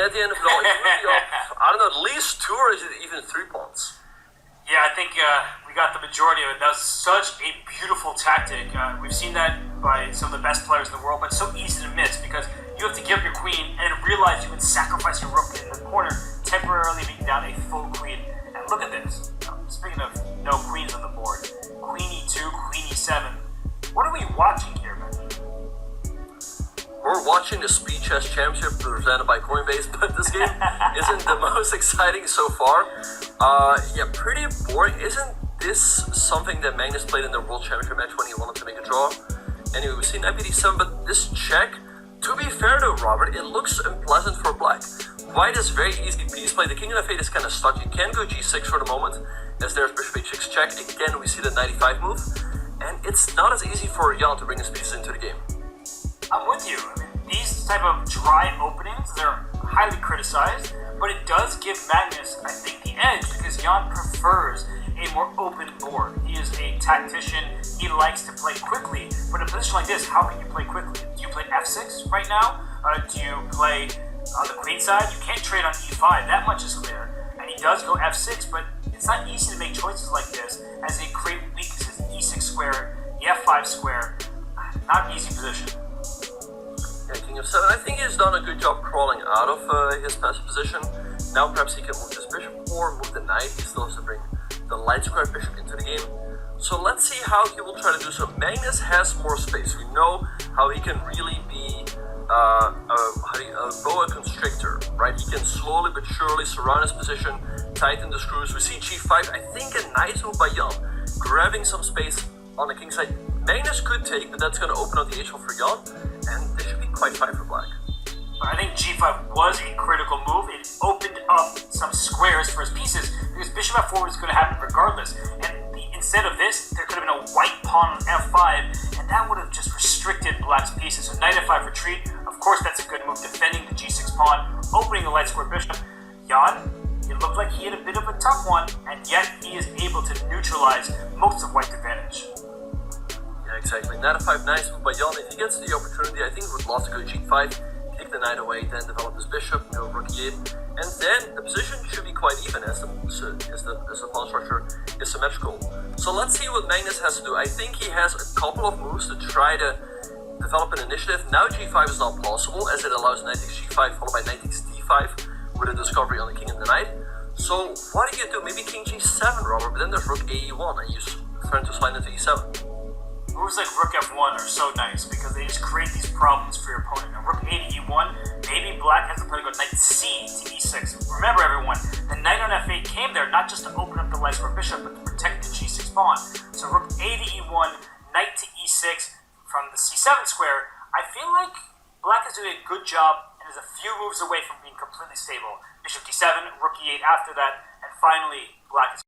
at the end of it all, he would be up, I don't know, at least 2 or even 3 pawns. Yeah, I think we got the majority of it. That was such a beautiful tactic. We've seen that by some of the best players in the world, but it's so easy to miss because you have to give up your queen and realize you can sacrifice your rook in the corner, temporarily being down a full queen. And look at this. Speaking of no queens on the board, queen e2, queen e7. What are we watching here, man? We're watching the Speed Chess Championship presented by Coinbase, but this game isn't the most exciting so far. Yeah, pretty boring. Isn't this something that Magnus played in the World Championship match when he wanted to make a draw? Anyway, we've seen knight bd7, but this check, to be fair though, Robert, it looks unpleasant for black. White is very easy piece play. The king of f8 is kind of stuck. You can go g6 for the moment, as there's bishop h6 check. Again, we see the knight e5 move, and it's not as easy for Jan to bring his pieces into the game. I'm with you. I mean, these type of dry openings, they're highly criticized, but it does give Magnus, I think, the edge because Jan prefers a more open board. He is a tactician. He likes to play quickly, but in a position like this, how can you play quickly? Do you play f6 right now? Do you play on the queen side? You can't trade on e5. That much is clear. And he does go f6, but it's not easy to make choices like this as they create weaknesses. e6 square, the f5 square, not an easy position. Yeah, king of 7. I think he's done a good job crawling out of his passive position. Now perhaps he can move his bishop or move the knight. He still has to bring the light square bishop into the game. So let's see how he will try to do so. Magnus has more space. We know how he can really be a boa constrictor, right? He can slowly but surely surround his position, tighten the screws. We see g5. I think a nice move by Jan, grabbing some space on the king side. Magnus could take, but that's going to open up the h4 for Jan, and this should be quite fine for black. I think g5 was a critical move. It opened up some squares for his pieces because bishop f4 was going to happen regardless. And instead of this, there could have been a white pawn on f5, and that would have just restricted black's pieces. So knight f5 retreat, of course that's a good move, defending the g6 pawn, opening the light square bishop. Jan, it looked like he had a bit of a tough one, and yet he is able to neutralize most of white's advantage. Yeah, exactly. Knight f5, nice move by Jan. If he gets the opportunity, I think he would love to go g5, take the knight away, then develop his bishop, go rook e8, and then the position should be quite even as the pawn structure is symmetrical. So let's see what Magnus has to do. I think he has a couple of moves to try to develop an initiative. Now g5 is not possible, as it allows knight takes g5 followed by knight takes d5 with a discovery on the king and the knight. So what do you do? Maybe king g7, Robert, but then there's rook ae1 and you threaten to slide into e7. Moves like rook f1 are so nice because they just create these problems for your opponent. Now rook a to e1, maybe black has to play to go knight c to e6. Remember everyone, the knight on f8 came there not just to open up the light square bishop, but to protect the g6 pawn. So rook a to e1, knight to e6 from the c7 square. I feel like black is doing a good job and is a few moves away from being completely stable. Bishop d7, rook e8 after that, and finally black is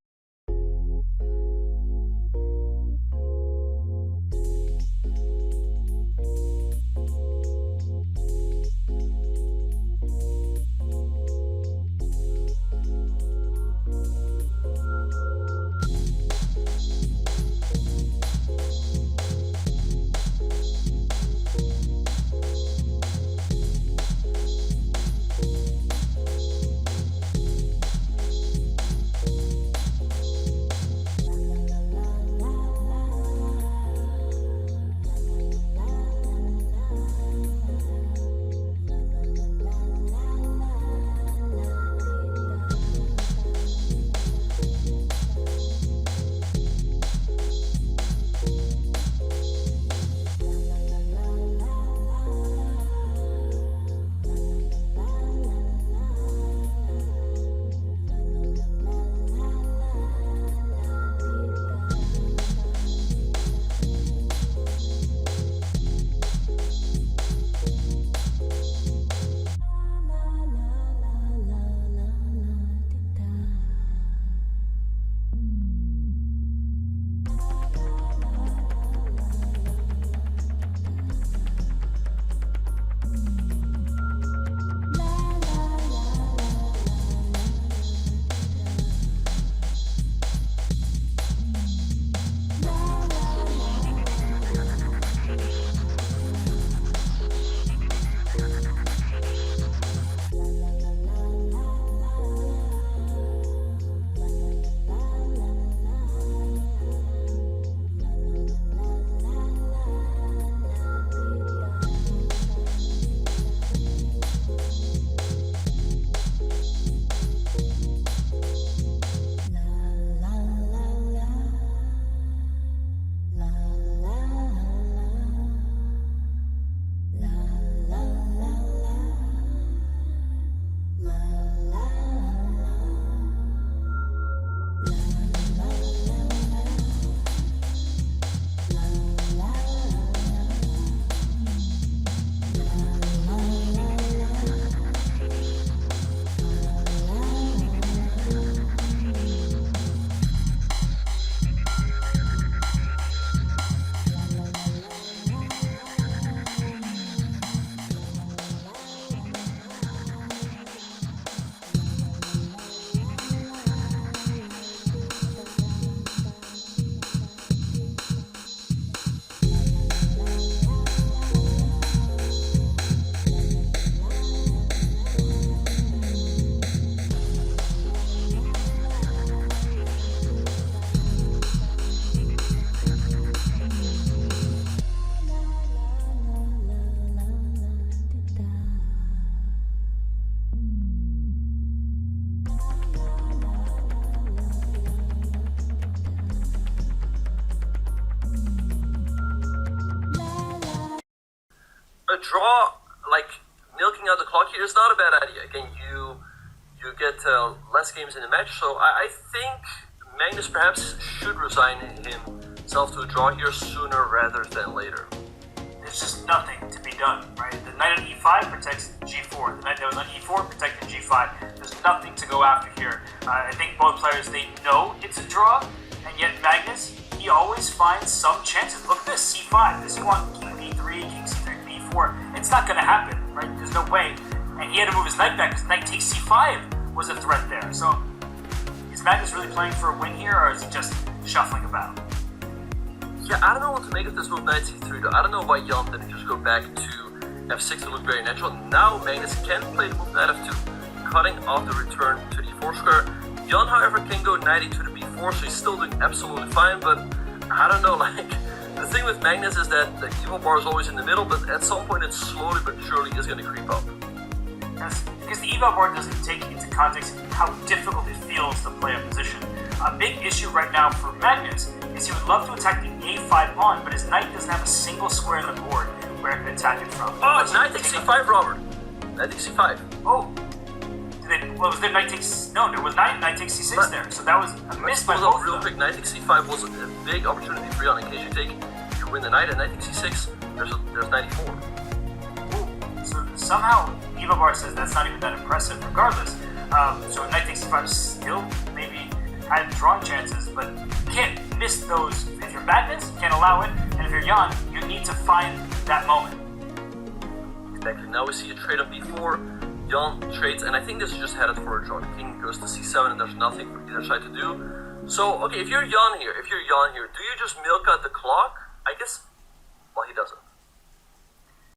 draw, like milking out the clock here, is not a bad idea. Again, you get less games in the match, so I think Magnus perhaps should resign himself to a draw here sooner rather than later. There's just nothing to be done, right? The knight on e5 protects g4. The knight that was on e4 protected g5. There's nothing to go after here. I think both players, they know it's a draw, and yet Magnus, he always finds some chances. Look at this, c5. Does he want king b3, king c3, b4? It's not going to happen, right? There's no way. And he had to move his knight back because knight takes c5 was a threat there. So, is Magnus really playing for a win here, or is he just shuffling about? Yeah, I don't know what to make of this move knight c3 though. I don't know why Jan didn't just go back to f6 to look very natural. Now Magnus can play the move knight f2, cutting off the return to the e4 square. Jan, however, can go knight e2 to b4, so he's still doing absolutely fine, but I don't know, like, the thing with Magnus is that the evil bar is always in the middle, but at some point it slowly but surely is going to creep up. Yes, because the eval board doesn't take into context how difficult it feels to play a position. A big issue right now for Magnus is he would love to attack the a5 pawn, but his knight doesn't have a single square in the board where it can attack it from. Oh, knight takes c5, Robert. Knight takes c5. Oh. Was there knight takes... No, there was knight takes c6 there, so that was a miss by both real quick, knight takes c5 was a big opportunity for Jan. In case you win the knight and knight takes c6, there's knight e4. Ooh, so somehow Eva Bar says that's not even that impressive regardless. So knight takes c5 still maybe had drawing chances, but you can't miss those. If you're Magnus, you can't allow it, and if you're Jan, you need to find that moment. Exactly. Now we see a trade on b4. Jan trades, and I think this is just headed for a draw. The king goes to c7, and there's nothing for either side to do. So, okay, if you're Jan here, do you just milk out the clock? I guess, well, he doesn't.